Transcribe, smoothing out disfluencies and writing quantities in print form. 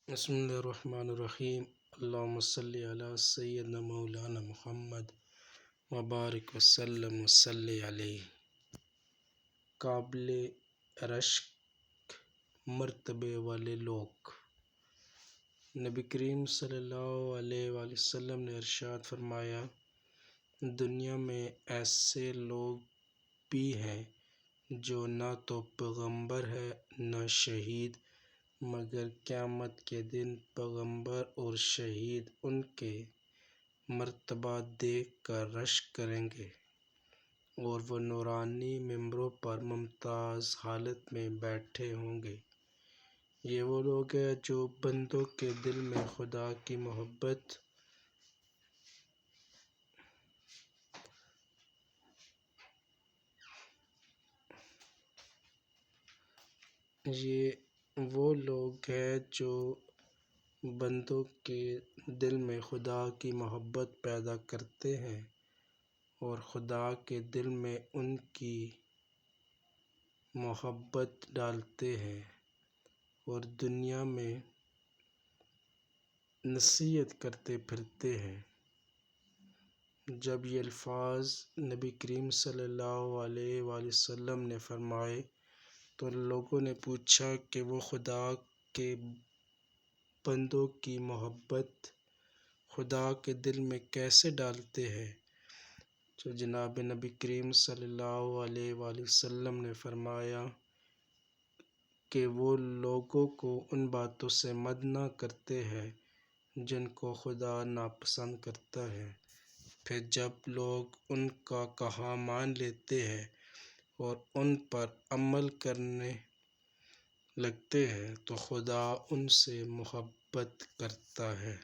بسم اللہ الرحمن الرحیم۔ اللہم صلی علی سیدنا مولانا محمد وبارک وسلم وصلی علیہ۔ قابل رشک مرتبے والے لوگ۔ نبی کریم صلی اللہ علیہ وآلہ وسلم نے ارشاد فرمایا، دنیا میں ایسے لوگ بھی ہیں جو نہ تو پیغمبر ہے نہ شہید، مگر قیامت کے دن پیغمبر اور شہید ان کے مرتبہ دیکھ کر رشک کریں گے، اور وہ نورانی ممبروں پر ممتاز حالت میں بیٹھے ہوں گے۔ یہ وہ لوگ ہیں جو بندوں کے دل میں خدا کی محبت پیدا کرتے ہیں اور خدا کے دل میں ان کی محبت ڈالتے ہیں اور دنیا میں نصیحت کرتے پھرتے ہیں۔ جب یہ الفاظ نبی کریم صلی اللہ علیہ وآلہ وسلم نے فرمائے تو لوگوں نے پوچھا کہ وہ خدا کے بندوں کی محبت خدا کے دل میں کیسے ڈالتے ہیں؟ تو جناب نبی کریم صلی اللہ علیہ وآلہ وسلم نے فرمایا کہ وہ لوگوں کو ان باتوں سے منع کرتے ہیں جن کو خدا ناپسند کرتا ہے، پھر جب لوگ ان کا کہا مان لیتے ہیں اور ان پر عمل کرنے لگتے ہیں تو خدا ان سے محبت کرتا ہے۔